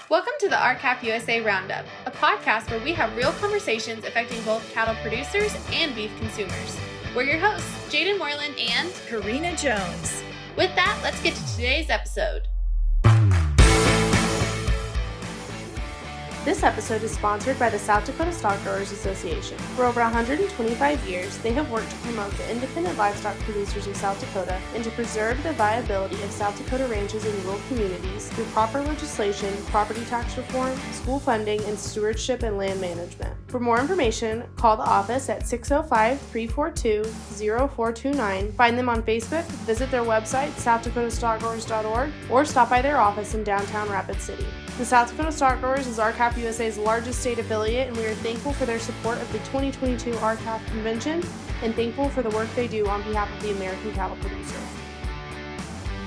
Welcome to the RCAP USA Roundup, a podcast where we have real conversations affecting both cattle producers and beef consumers. We're your hosts, Jaden Moreland and Karina Jones. With that, let's get to today's episode. This episode is sponsored by the South Dakota Stockgrowers Association. For over 125 years, they have worked to promote the independent livestock producers of South Dakota and to preserve the viability of South Dakota ranches and rural communities through proper legislation, property tax reform, school funding, and stewardship and land management. For more information, call the office at 605-342-0429, find them on Facebook, visit their website, southdakota.stockgrowers.org, or stop by their office in downtown Rapid City. The South Dakota Stockgrowers is RCAP USA's largest state affiliate, and we are thankful for their support of the 2022 RCAP Convention and thankful for the work they do on behalf of the American cattle producer.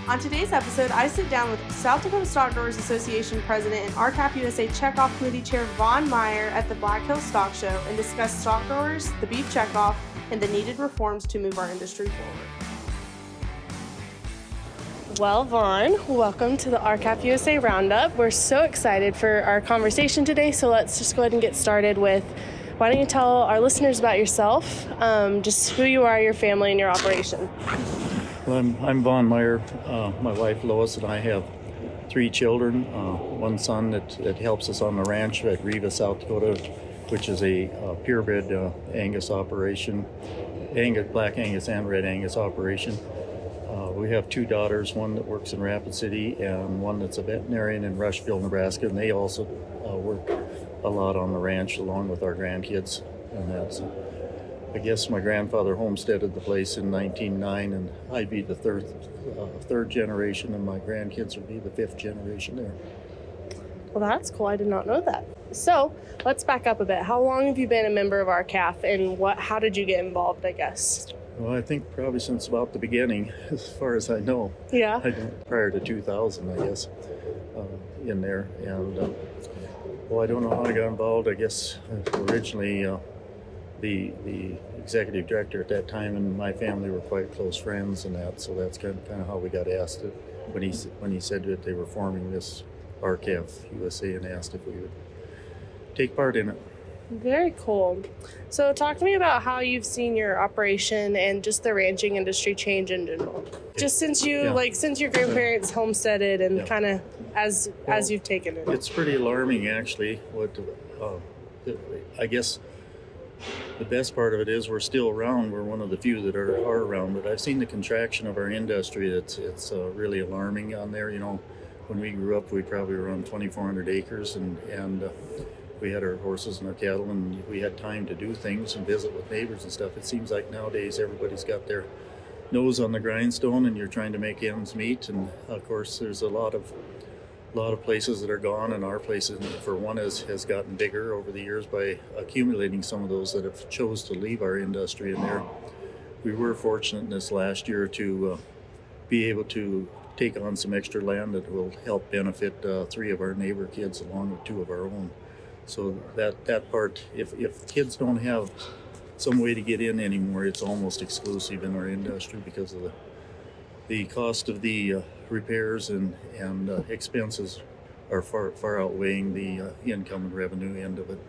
On today's episode, I sit down with South Dakota Stockgrowers Association President and RCAP USA Checkoff Committee Chair Vaughn Meyer at the Black Hills Stock Show and discuss Stockgrowers, the beef checkoff, and the needed reforms to move our industry forward. Well, Vaughn, welcome to the RCAP USA Roundup. We're so excited for our conversation today, so let's just go ahead and get started with, why don't you tell our listeners about yourself, just who you are, your family, and your operation. Well, I'm Vaughn Meyer. My wife Lois and I have 3 children. One son that helps us on the ranch at Riva, South Dakota, which is a purebred Angus operation, Black Angus and Red Angus operation. We have 2 daughters, one that works in Rapid City and one that's a veterinarian in Rushville, Nebraska, and they also work a lot on the ranch along with our grandkids. And that's, I guess my grandfather homesteaded the place in 1909, and I'd be the third generation, and my grandkids would be the 5th generation there. Well, that's cool. I did not know that. So let's back up a bit. How long have you been a member of RCAF, and how did you get involved, I guess? Well, I think probably since about the beginning, as far as I know. Yeah. Prior to 2000, I guess, in there. And, I don't know how I got involved. I guess originally the executive director at that time and my family were quite close friends and that, so that's kind of how we got asked it when he said that they were forming this RCAF USA and asked if we would take part in it. Very cool. So talk to me about how you've seen your operation and just the ranching industry change in general. Just since since your grandparents homesteaded and kind of as you've taken it. It's pretty alarming, actually. What I guess the best part of it is we're still around. We're one of the few that are around, but I've seen the contraction of our industry. It's really alarming on there. You know, when we grew up, we probably were on 2,400 acres and we had our horses and our cattle, and we had time to do things and visit with neighbors and stuff. It seems like nowadays everybody's got their nose on the grindstone, and you're trying to make ends meet. And of course, there's a lot of places that are gone, and our place, for one, has gotten bigger over the years by accumulating some of those that have chose to leave our industry. And there, we were fortunate in this last year to be able to take on some extra land that will help benefit 3 of our neighbor kids along with 2 of our own. So that part, if kids don't have some way to get in anymore, it's almost exclusive in our industry because of the cost of the repairs and expenses are far outweighing the income and revenue end of it.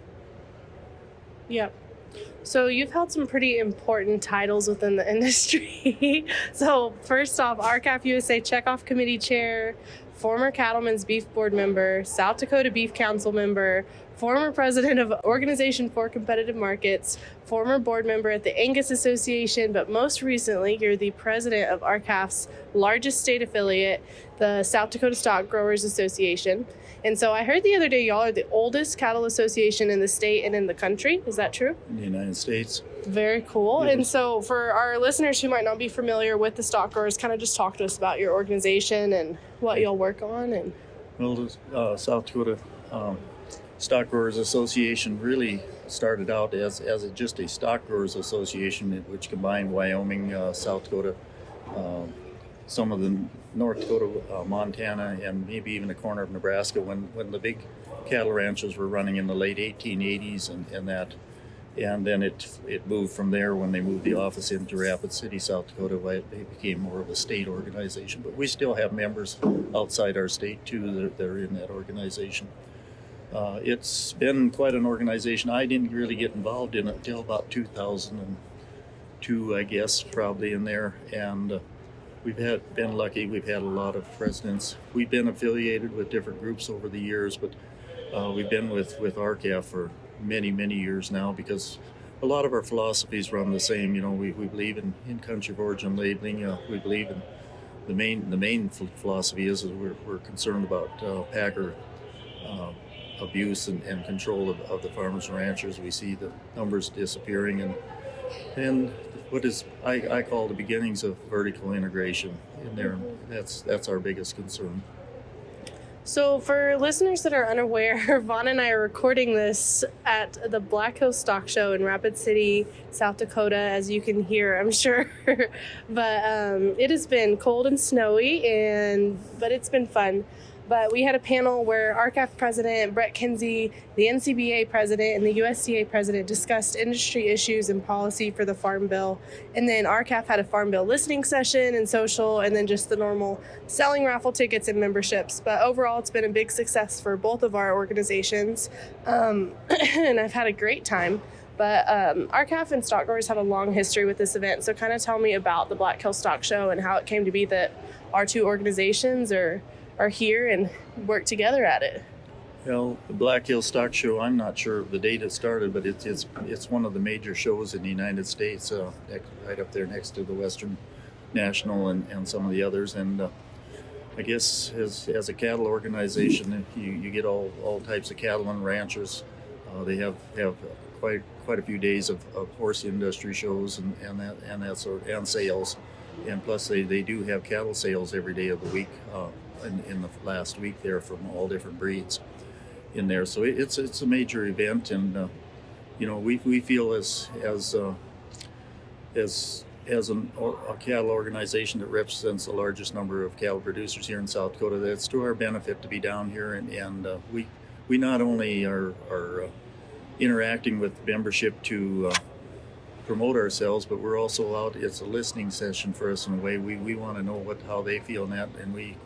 Yep. So you've held some pretty important titles within the industry. So first off, RCAP USA Checkoff Committee Chair, former Cattlemen's Beef Board member, South Dakota Beef Council member, former president of Organization for Competitive Markets, former board member at the Angus Association, but most recently, you're the president of RCAF's largest state affiliate, the South Dakota Stockgrowers Association. And so I heard the other day y'all are the oldest cattle association in the state and in the country. Is that true? In the United States. Very cool. Yes. And so for our listeners who might not be familiar with the Stockgrowers, kind of just talk to us about your organization and what y'all work on. And well, the South Dakota Stockgrowers Association really started out as just a Stockgrowers Association, which combined Wyoming, South Dakota, some of the North Dakota, Montana, and maybe even a corner of Nebraska when the big cattle ranches were running in the late 1880s and that. And then it moved from there when they moved the office into Rapid City, South Dakota. It became more of a state organization. But we still have members outside our state too that are in that organization. It's been quite an organization. I didn't really get involved in it until about 2002, I guess, probably in there. And we've been lucky. We've had a lot of presidents. We've been affiliated with different groups over the years, but we've been with RCAF for many, many years now because a lot of our philosophies run the same. You know, we believe in country of origin labeling. We believe in the main philosophy is we're concerned about packer abuse and control of the farmers and ranchers. We see the numbers disappearing and what is I call the beginnings of vertical integration in there. That's our biggest concern. So for listeners that are unaware, Vaughn and I are recording this at the Black Hills Stock Show in Rapid City, South Dakota, as you can hear, I'm sure. But it has been cold and snowy, but it's been fun. But we had a panel where RCAF President Brett Kinsey, the NCBA President, and the USDA President discussed industry issues and policy for the Farm Bill. And then RCAF had a Farm Bill listening session and social, and then just the normal selling raffle tickets and memberships. But overall, it's been a big success for both of our organizations. And I've had a great time. But RCAF and Stockgrowers have a long history with this event. So kind of tell me about the Black Hills Stock Show and how it came to be that our two organizations are here and work together at it. Well, the Black Hills Stock Show, I'm not sure of the date it started, but it's one of the major shows in the United States, right up there next to the Western National and some of the others. And I guess as a cattle organization, you get all types of cattle and ranchers. They have quite a few days of horse industry shows and that sort and sales, and plus they do have cattle sales every day of the week. In the last week there from all different breeds in there, so it's a major event, and we feel as a cattle organization that represents the largest number of cattle producers here in South Dakota, that it's to our benefit to be down here, and we not only are interacting with membership to promote ourselves, but we're also out. It's a listening session for us in a way. We want to know how they feel in that, and we.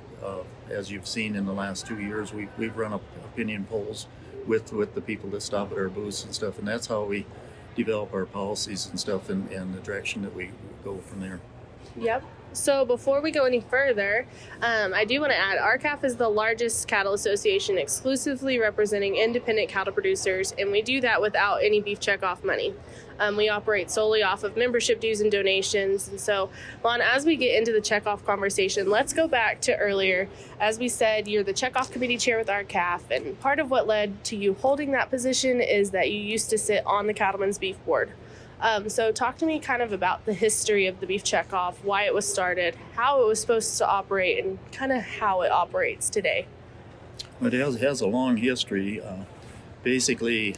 As you've seen in the last 2 years, we've run up opinion polls with the people that stop at our booths and stuff, and that's how we develop our policies and stuff and the direction that we go from there. Yep. So before we go any further, I do want to add, RCAF is the largest cattle association exclusively representing independent cattle producers, and we do that without any beef checkoff money. We operate solely off of membership dues and donations. And so, Vaughn, as we get into the checkoff conversation, let's go back to earlier. As we said, you're the checkoff committee chair with RCAF, and part of what led to you holding that position is that you used to sit on the Cattlemen's Beef Board. So talk to me kind of about the history of the beef checkoff, why it was started, how it was supposed to operate, and kind of how it operates today. It has a long history. Basically,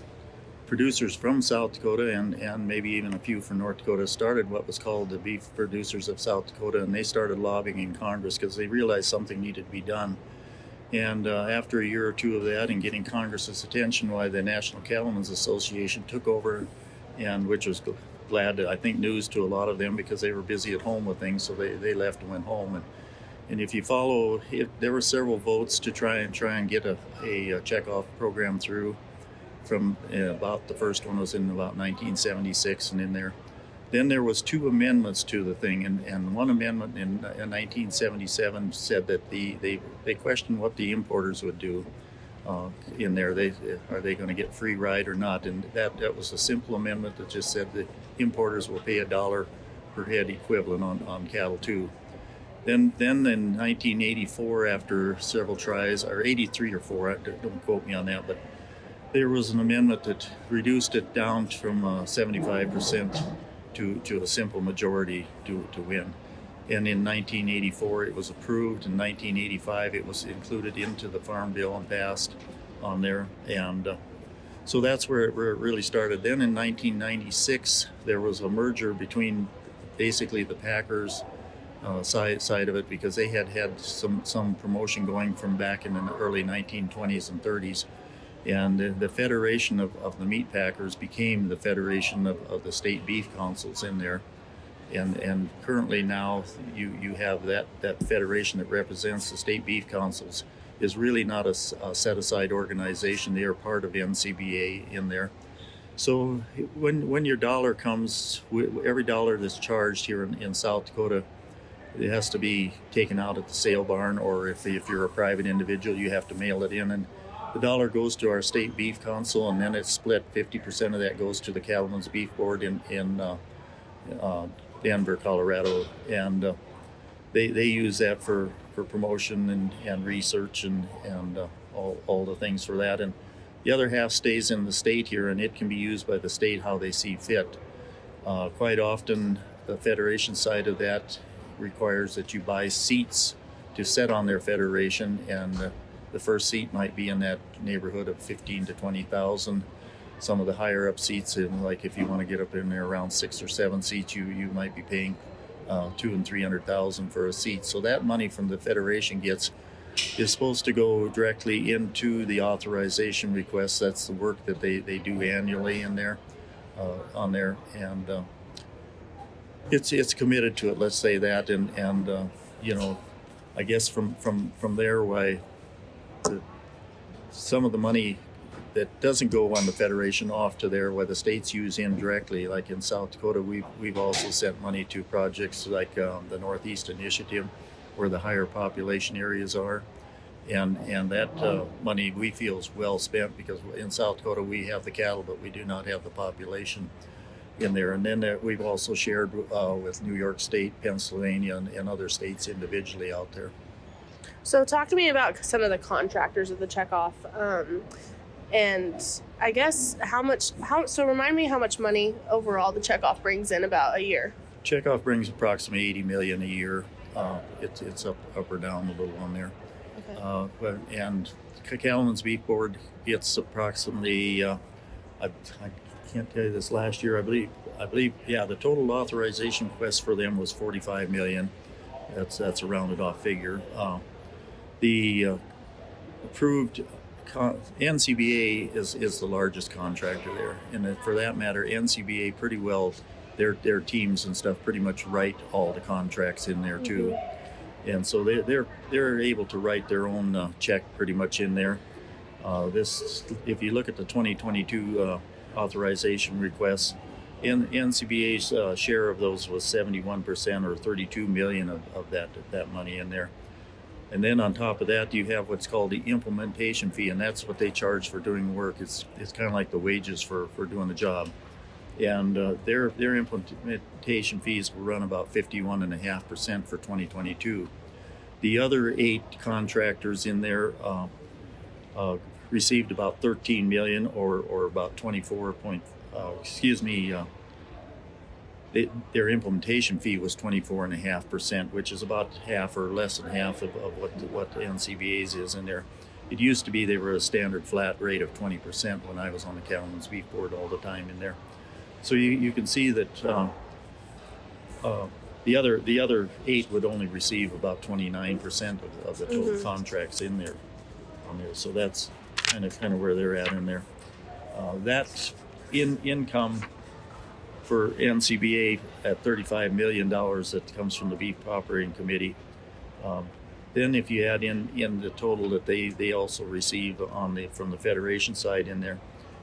producers from South Dakota and maybe even a few from North Dakota started what was called the Beef Producers of South Dakota, and they started lobbying in Congress because they realized something needed to be done. And after a year or two of that and getting Congress's attention, why the National Cattlemen's Association took over, and which was glad, I think, news to a lot of them because they were busy at home with things, so they left and went home. And if you follow, there were several votes to try and get a checkoff program through. From about the first one was in about 1976 and in there. Then there was 2 amendments to the thing, and one amendment in 1977 said that they questioned what the importers would do in there. Are they going to get free ride or not? And that was a simple amendment that just said the importers will pay $1 per head equivalent on cattle too. Then in 1984, after several tries, or 83 or 4, don't quote me on that, but there was an amendment that reduced it down from 75% to a simple majority to win. And in 1984 it was approved. In 1985 it was included into the Farm Bill and passed on there. And so that's where it really started. Then in 1996 there was a merger between basically the packers side of it, because they had some promotion going from back in the early 1920s and 30s. And the Federation of the Meat Packers became the Federation of the State Beef Councils in there. And currently now you have that federation that represents the state beef councils is really not a set-aside organization. They are part of NCBA in there. So when your dollar comes, every dollar that's charged here in South Dakota, it has to be taken out at the sale barn, or if you're a private individual, you have to mail it in. And the dollar goes to our state beef council, and then it's split. 50% of that goes to the Cattlemen's Beef Board in Denver, Colorado, and they use that for promotion and research and all the things for that. And the other half stays in the state here, and it can be used by the state how they see fit. Quite often, the federation side of that requires that you buy seats to sit on their federation, and the first seat might be in that neighborhood of 15 to 20,000. Some of the higher up seats, and like if you want to get up in there around 6 or 7 seats, you might be paying $200,000 and $300,000 for a seat. So that money from the federation is supposed to go directly into the authorization request. That's the work that they do annually in there, on there, and it's committed to it. Let's say that, and I guess from there, why some of the money that doesn't go on the federation off to there, where the states use indirectly. Like in South Dakota, we've also sent money to projects like the Northeast Initiative, where the higher population areas are, and that money we feel is well spent, because in South Dakota we have the cattle, but we do not have the population in there. And then we've also shared with New York State, Pennsylvania, and other states individually out there. So talk to me about some of the contractors of the Checkoff. And I guess so remind me how much money overall the Checkoff brings in about a year. Checkoff brings approximately $80 million a year. It's up or down a little on there. Okay. And Cattlemen's Beef Board, it's approximately, I can't tell you this, last year, I believe, the total authorization request for them was $45 million. That's a rounded off figure. The approved NCBA is the largest contractor there, and for that matter, NCBA pretty well, their teams and stuff pretty much write all the contracts in there too, and so they're able to write their own check pretty much in there. If you look at the 2022 authorization requests, NCBA's share of those was 71% or $32 million of that money in there. And then on top of that, you have what's called the implementation fee, and that's what they charge for doing work. It's kind of like the wages for doing the job. And their implementation fees will run about 51.5% for 2022. The other 8 contractors in there received about $13 million or about 24 point. Their implementation fee was 24.5%, which is about half or less than half of what the NCBA's is in there. It used to be they were a standard flat rate of 20% when I was on the Cattlemen's Beef Board all the time in there. So you can see that the other 8 would only receive about 29% of the total contracts in there on there. So that's kind of where they're at in there. That income for NCBA at $35 million that comes from the Beef Operating Committee. Then if you add in the total that they also receive from the Federation side in there,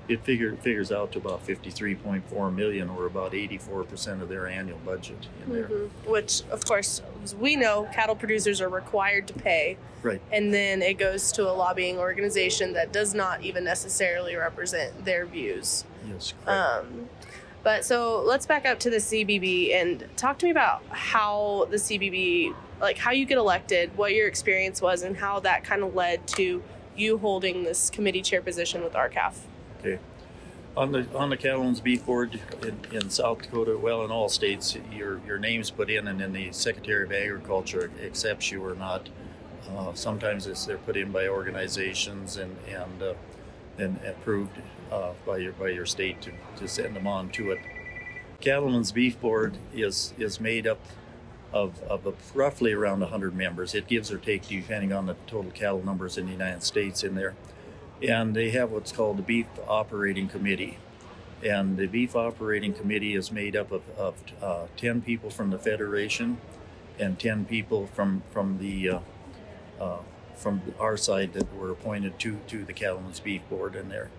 it figures out to about $53.4 million, or about 84% of their annual budget in there. Which, of course, as we know, cattle producers are required to pay. Right. And then it goes to a lobbying organization that does not even necessarily represent their views. Yes, correct. But so let's back up to the CBB and talk to me about how the CBB, like how you get elected, what your experience was, and how that kind of led to you holding this committee chair position with RCAF. Okay. On the Cattlemen's Beef Board in South Dakota, well, in all states, your name's put in, and then the Secretary of Agriculture accepts you or not. Sometimes they're put in by organizations and approved by your state to send them on to it. Cattlemen's Beef Board is made up of roughly around 100 members. It gives or takes depending on the total cattle numbers in the United States in there. And they have what's called the Beef Operating Committee. And the Beef Operating Committee is made up of 10 people from the Federation and 10 people from our side that were appointed to the Cattlemen's Beef Board in there.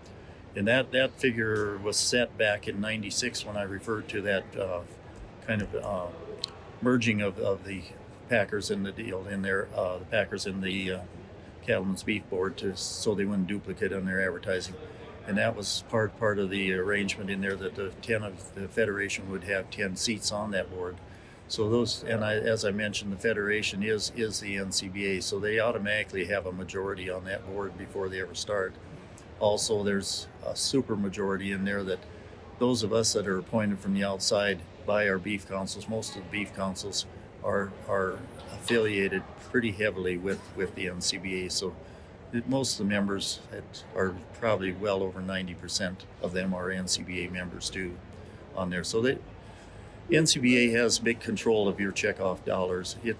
And that figure was set back in '96 when I referred to that kind of merging of the packers in the deal in there, the packers in the Cattlemen's Beef Board, so they wouldn't duplicate on their advertising. And that was part of the arrangement in there that the 10 of the Federation would have 10 seats on that board. So those, and as I mentioned, the Federation is the NCBA, so they automatically have a majority on that board before they ever start. Also, there's a super majority in there that those of us that are appointed from the outside by our beef councils, most of the beef councils are affiliated pretty heavily with the NCBA. So most of the members are probably well over 90% of them are NCBA members too on there. So NCBA has big control of your checkoff dollars. It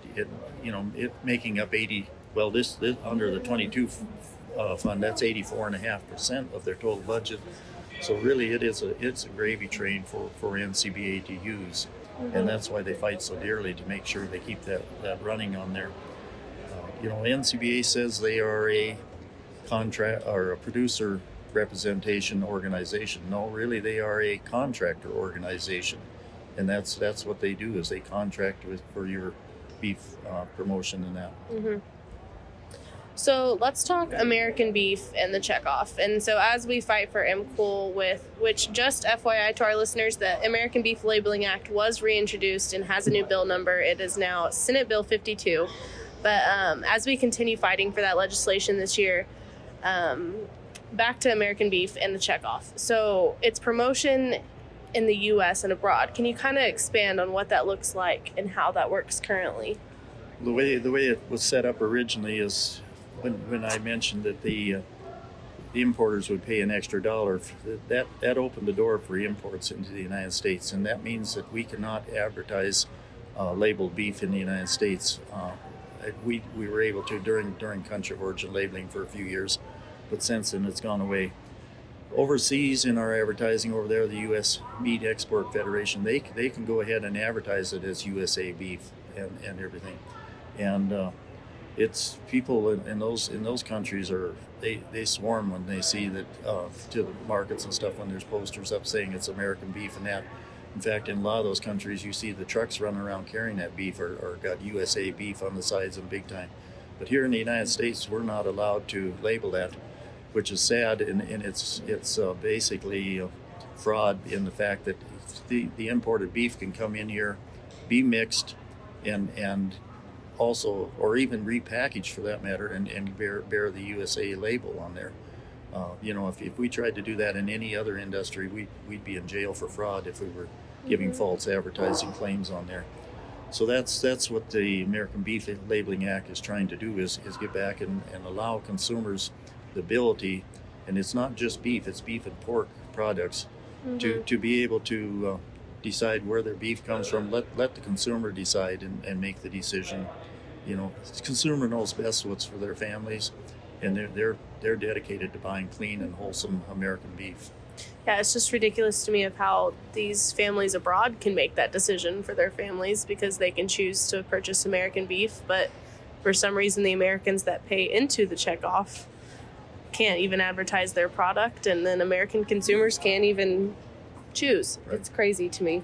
making up 80. Well, this under the 22 fund, that's 84.5% of their total budget. So really, it's a gravy train for NCBA to use, and that's why they fight so dearly to make sure they keep that running on there. NCBA says they are a contract or a producer representation organization. No, really, they are a contractor organization, and that's what they do is they contract for your beef promotion and that. Mm-hmm. So let's talk American beef and the checkoff. And so as we fight for MCOOL which just FYI to our listeners, the American Beef Labeling Act was reintroduced and has a new bill number. It is now Senate Bill 52. But as we continue fighting for that legislation this year, back to American beef and the checkoff. So it's promotion in the U.S. and abroad. Can you kind of expand on what that looks like and how that works currently? The way it was set up originally is when I mentioned that the importers would pay an extra $1, that opened the door for imports into the United States, and that means that we cannot advertise labeled beef in the United States. We were able to during country of origin labeling for a few years, but since then it's gone away. Overseas in our advertising over there, the U.S. Meat Export Federation, they can go ahead and advertise it as USA beef and everything, and it's people in those countries they swarm when they see that to the markets and stuff when there's posters up saying it's American beef and that. In fact, in a lot of those countries, you see the trucks running around carrying that beef or got USA beef on the sides of them big time. But here in the United States, we're not allowed to label that, which is sad, and it's basically fraud in the fact that the imported beef can come in here, be mixed, and also, or even repackaged for that matter, and bear the USA label on there. If we tried to do that in any other industry, we'd be in jail for fraud if we were giving false advertising claims on there. So that's what the American Beef Labeling Act is trying to do is get back and allow consumers the ability, and it's not just beef, it's beef and pork products, to be able to decide where their beef comes from. Let the consumer decide and make the decision. The consumer knows best what's for their families, and they're dedicated to buying clean and wholesome American beef. Yeah, it's just ridiculous to me of how these families abroad can make that decision for their families because they can choose to purchase American beef, but for some reason the Americans that pay into the checkoff can't even advertise their product, and then American consumers can't even choose. Right. It's crazy to me.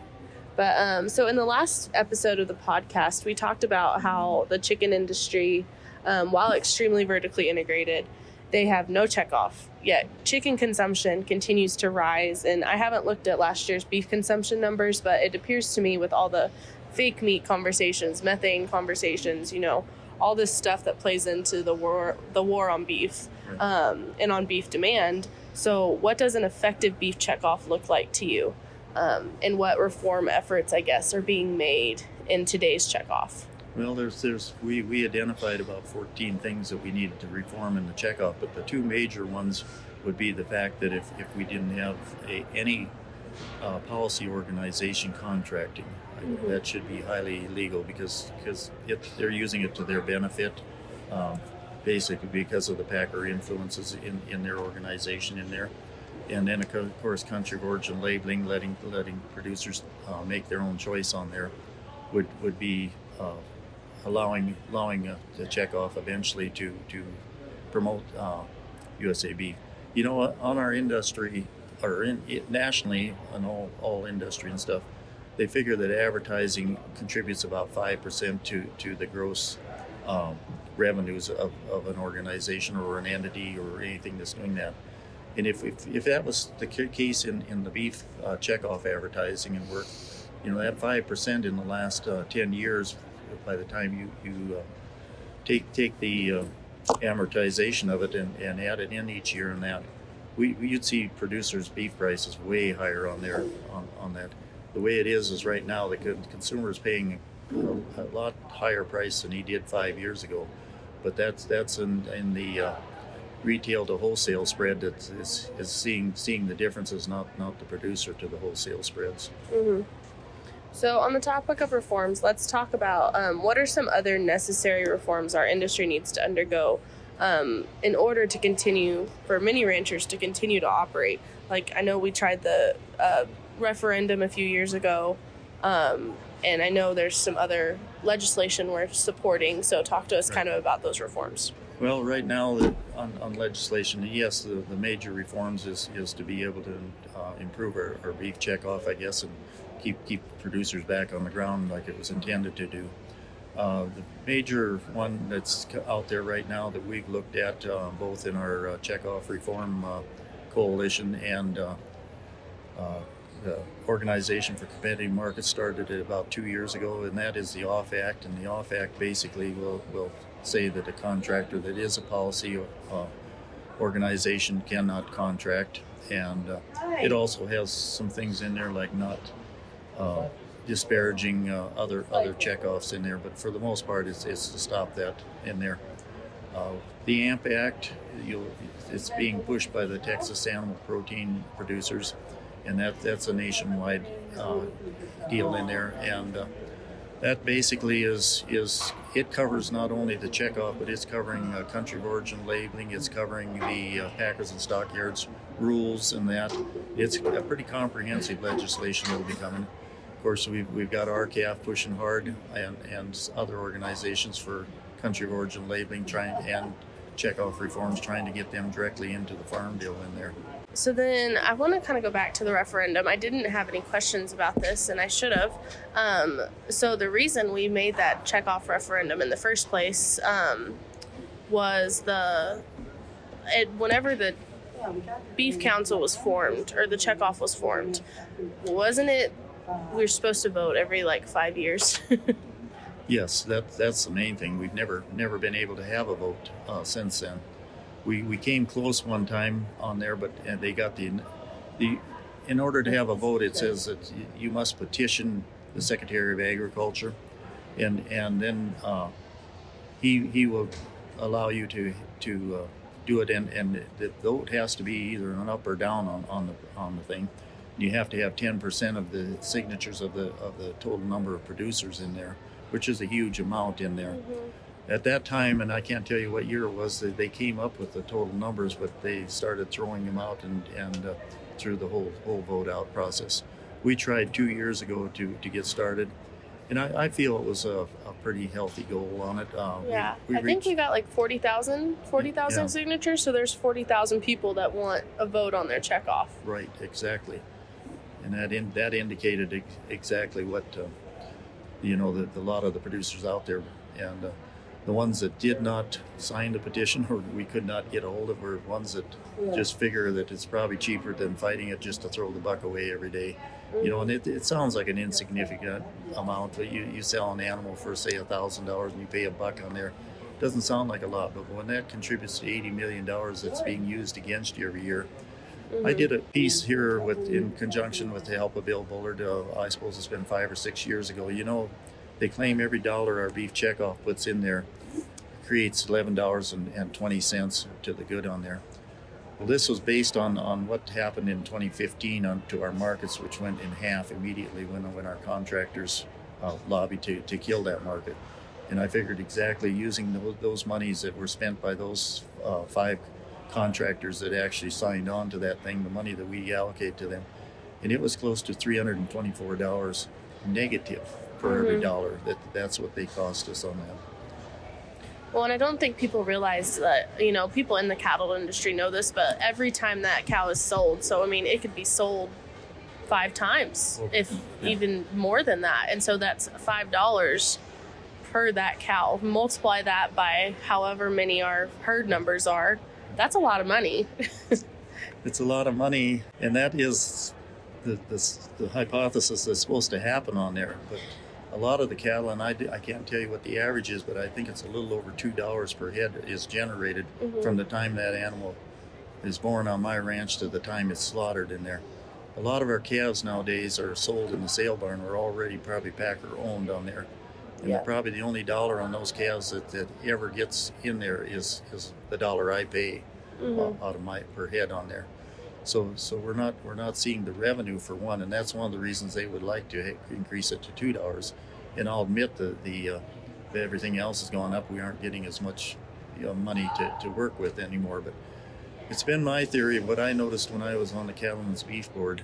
But so in the last episode of the podcast, we talked about how the chicken industry, while extremely vertically integrated, they have no checkoff, yet chicken consumption continues to rise. And I haven't looked at last year's beef consumption numbers, but it appears to me with all the fake meat conversations, methane conversations, all this stuff that plays into the war on beef, and on beef demand. So what does an effective beef checkoff look like to you? And what reform efforts, I guess, are being made in today's checkoff? Well, we identified about 14 things that we needed to reform in the checkoff, but the two major ones would be the fact that if we didn't have any policy organization contracting, that should be highly illegal because they're using it to their benefit. basically because of the packer influences in their organization in there. And then of course country of origin labeling, letting producers make their own choice on there would be allowing the Checkoff eventually to promote USA beef. You know, on our industry, or nationally, on all industry and stuff, they figure that advertising contributes about 5% to the gross revenues of an organization or an entity or anything that's doing that. And if that was the case in the beef Checkoff advertising and work, you know, that 5% in the last 10 years, by the time you take the amortization of it and add it in each year, and that you'd see producers' beef prices way higher on there on that. The way it is right now, the consumer is paying a lot higher price than he did 5 years ago, but that's in the retail to wholesale spread that is seeing the differences, not the producer to the wholesale spreads. Mm-hmm. So on the topic of reforms, let's talk about what are some other necessary reforms our industry needs to undergo in order to continue, for many ranchers to continue to operate. Like, I know we tried the referendum a few years ago, and I know there's some other legislation we're supporting, so talk to us kind of about those reforms. Well, right now on legislation, yes, the major reforms is to be able to improve our beef Checkoff, I guess, and keep producers back on the ground like it was intended to do. The major one that's out there right now that we've looked at both in our Checkoff reform coalition and the Organization for Competitive Markets started it about 2 years ago, and that is the OFF Act. And the OFF Act basically will say that a contractor that is a policy organization cannot contract, and it also has some things in there like not disparaging other checkoffs in there, but for the most part it's to stop that in there. The AMP Act, it's being pushed by the Texas animal protein producers, and that's a nationwide deal in there, and that basically is it covers not only the Checkoff, but it's covering country of origin labeling, it's covering the packers and stockyards rules, and that it's a pretty comprehensive legislation that'll be coming. Of course, we've got RCAF pushing hard, and other organizations for country of origin labeling and Checkoff reforms, trying to get them directly into the farm bill in there. So then I want to kind of go back to the referendum. I didn't have any questions about this, and I should have. So the reason we made that Checkoff referendum in the first place was whenever the Beef Council was formed, or the Checkoff was formed, wasn't it we were supposed to vote every 5 years? Yes, that's the main thing. We've never been able to have a vote since then. We came close one time on there, but they got in order to have a vote, it says that you must petition the Secretary of Agriculture, and then he will allow you to do it, and the vote has to be either an up or down on the thing. You have to have 10% of the signatures of the total number of producers in there, which is a huge amount in there. Mm-hmm. At that time, and I can't tell you what year it was, that they came up with the total numbers, but they started throwing them out and through the whole vote out process. We tried 2 years ago to get started, and I feel it was a pretty healthy goal on it. I think we got 40,000 yeah. signatures, so there's 40,000 people that want a vote on their Checkoff. Right, exactly. And that indicated exactly what a lot of the producers out there, and the ones that did not sign the petition or we could not get a hold of were ones that just figure that it's probably cheaper than fighting it just to throw the buck away every day. And it sounds like an insignificant amount, but you sell an animal for, say, $1,000 and you pay $1 on there. It doesn't sound like a lot, but when that contributes to $80 million that's being used against you every year. Mm-hmm. I did a piece here in conjunction with the help of Bill Bullard, I suppose it's been 5 or 6 years ago. They claim every dollar our beef Checkoff puts in there creates $11.20 to the good on there. Well, this was based on what happened in 2015 to our markets, which went in half immediately when our contractors lobbied to kill that market. And I figured exactly using those monies that were spent by those 5 contractors that actually signed on to that thing, the money that we allocate to them, and it was close to $324 negative for every dollar. That's what they cost us on that. Well, and I don't think people realize that, people in the cattle industry know this, but every time that cow is sold, so I mean, it could be sold 5 times, if even more than that. And so that's $5 per that cow. Multiply that by however many our herd numbers are. That's a lot of money. It's a lot of money, and that is the hypothesis that's supposed to happen on there. But a lot of the cattle, and I can't tell you what the average is, but I think it's a little over $2 per head is generated from the time that animal is born on my ranch to the time it's slaughtered in there. A lot of our calves nowadays are sold in the sale barn are already probably Packer owned on there. And probably the only dollar on those calves that ever gets in there is the dollar I pay out of my per head on there. So we're not seeing the revenue for one, and that's one of the reasons they would like to increase it to $2. And I'll admit the everything else has gone up. We aren't getting as much money to work with anymore. But it's been my theory of what I noticed when I was on the Cattlemen's Beef Board.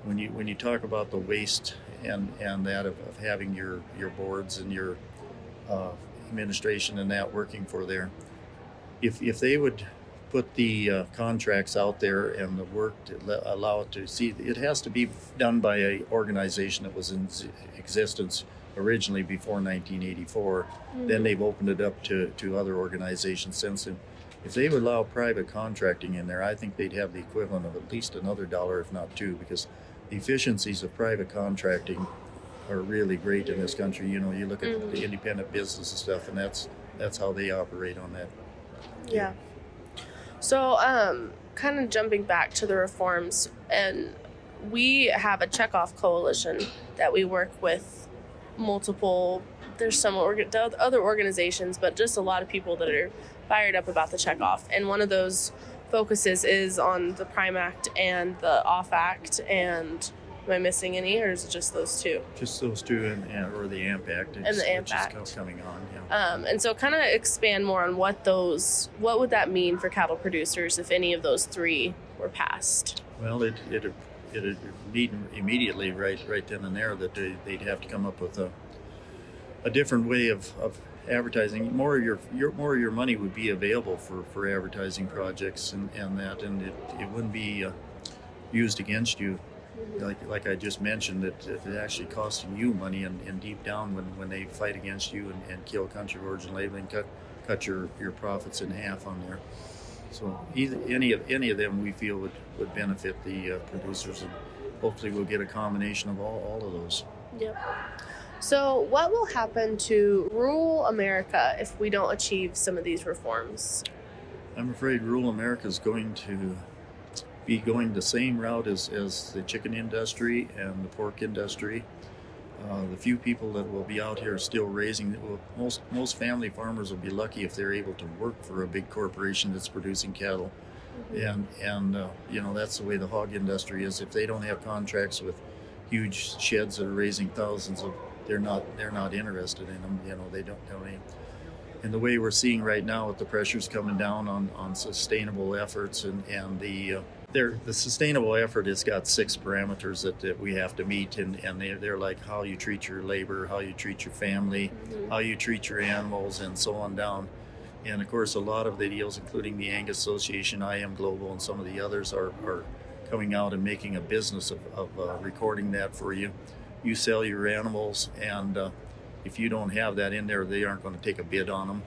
When you talk about the waste and that of having your boards and your administration and that working for there, if they would put the contracts out there and the work to allow it to see, it has to be done by an organization that was in existence originally before 1984. Then they've opened it up to other organizations since then. If they would allow private contracting in there, I think they'd have the equivalent of at least another $1, if not $2, because the efficiencies of private contracting are really great in this country. You look at the independent business and stuff, and that's how they operate on that. Yeah. So, kind of jumping back to the reforms, and we have a Checkoff coalition that we work with multiple. There's some other organizations, but just a lot of people that are fired up about the Checkoff. And one of those focuses is on the Prime Act and the Off Act. And am I missing any, or is it just those two? Just those two, or the AMP Act. And the AMP Act is coming on. Yeah. And so, kind of expand more on what would that mean for cattle producers if any of those 3 were passed? Well, it'd mean immediately, right then and there, that they'd have to come up with a different way of advertising. More of your money would be available for advertising projects and it wouldn't be used against you. Like I just mentioned, that it's actually costing you money, and deep down when they fight against you and kill country of origin labeling, cut your profits in half on there. So any of them we feel would benefit the producers, and hopefully we'll get a combination of all of those. Yep. So what will happen to rural America if we don't achieve some of these reforms? I'm afraid rural America is going to be going the same route as the chicken industry and the pork industry. The few people that will be out here still raising, most family farmers will be lucky if they're able to work for a big corporation that's producing cattle. And that's the way the hog industry is. If they don't have contracts with huge sheds that are raising thousands of, they're not interested in them. They don't. And the way we're seeing right now with the pressures coming down on sustainable efforts and the sustainable effort has got 6 parameters that we have to meet, and they're like how you treat your labor, how you treat your family, how you treat your animals, and so on down. And of course, a lot of the deals, including the Angus Association, IM Global, and some of the others, are coming out and making a business of recording that for you. You sell your animals, and if you don't have that in there, they aren't going to take a bid on them.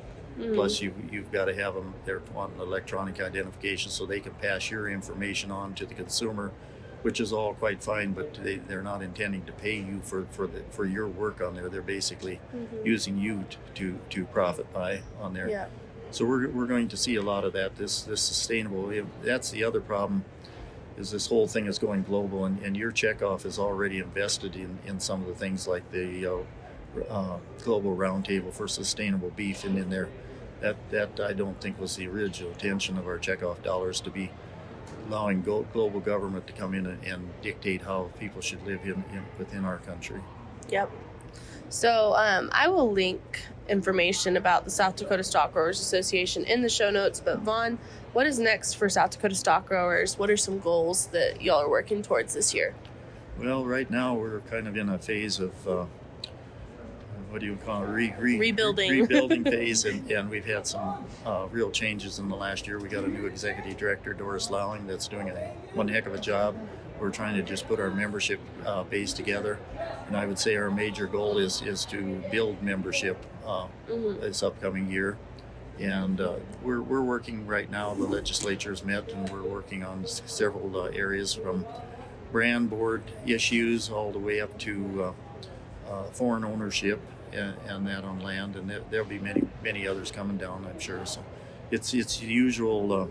Plus, you've got to have them. They're wanting electronic identification so they can pass your information on to the consumer, which is all quite fine. But they're not intending to pay you for your work on there. They're basically using you to profit by on there. Yeah. So we're going to see a lot of that. This sustainable. That's the other problem. Is this whole thing is going global, and your Checkoff is already invested in some of the things like the Global Roundtable for Sustainable Beef, and in there, that I don't think was the original intention of our Checkoff dollars, to be allowing global government to come in and dictate how people should live within our country. Yep. So I will link information about the South Dakota Stockgrowers Association in the show notes. But Vaughn, what is next for South Dakota Stockgrowers? What are some goals that y'all are working towards this year? Well, right now we're kind of in a phase of what do you call it? Rebuilding phase, and we've had some real changes in the last year. We got a new executive director, Doris Lowing, that's doing one heck of a job. We're trying to just put our membership base together, and I would say our major goal is to build membership this upcoming year. And we're working right now. The legislature's met, and we're working on several areas from brand board issues all the way up to foreign ownership and that on land, and there'll be many others coming down, I'm sure. So it's the usual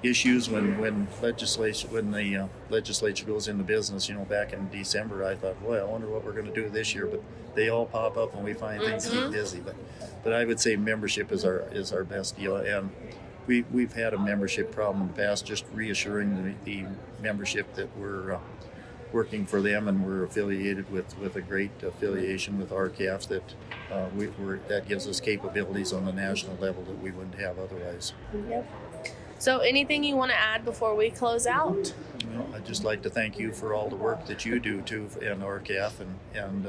issues when the legislature goes into business. Back in December, I thought, boy, I wonder what we're going to do this year. But they all pop up, and we find things keep busy. But I would say membership is our best deal, and we've had a membership problem in the past. Just reassuring the membership that we're working for them, and we're affiliated with a great affiliation with RCAF that gives us capabilities on the national level that we wouldn't have otherwise. Yep. So anything you want to add before we close out? I'd just like to thank you for all the work that you do too, and RCAF, and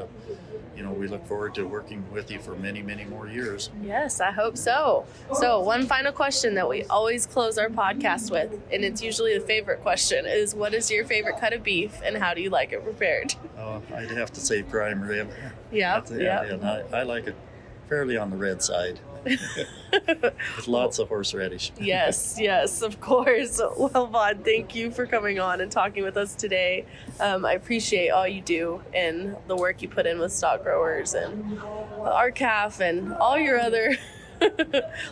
we look forward to working with you for many more years. Yes, I hope so. So one final question that we always close our podcast with, and it's usually the favorite question, is what is your favorite cut of beef and how do you like it prepared? I'd have to say prime rib. Yeah. And I like it fairly on the red side. With lots of horseradish. Yes, of course. Well, Vaughn, thank you for coming on and talking with us today. I appreciate all you do and the work you put in with Stockgrowers and RCAF and all your other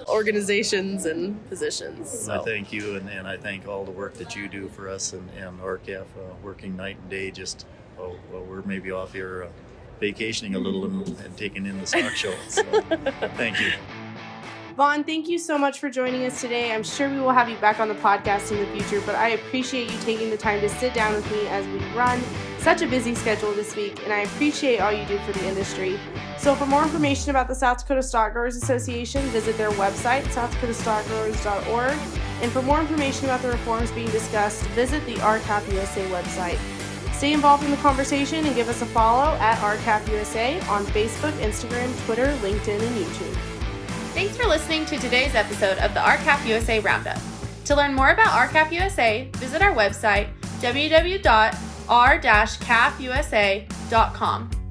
organizations and positions. So. I thank you, and I thank all the work that you do for us and RCAF, working night and day. Just we're maybe off here vacationing a little and taking in the stock show. So, thank you. Vaughn, thank you so much for joining us today. I'm sure we will have you back on the podcast in the future, but I appreciate you taking the time to sit down with me as we run such a busy schedule this week, and I appreciate all you do for the industry. So for more information about the South Dakota Stockgrowers Association, visit their website, southdakotastockgrowers.org, and for more information about the reforms being discussed, visit the RCAF USA website. Stay involved in the conversation and give us a follow at RCAF USA on Facebook, Instagram, Twitter, LinkedIn, and YouTube. Thanks for listening to today's episode of the RCAF USA Roundup. To learn more about RCAF USA, visit our website, www.r-cafusa.com.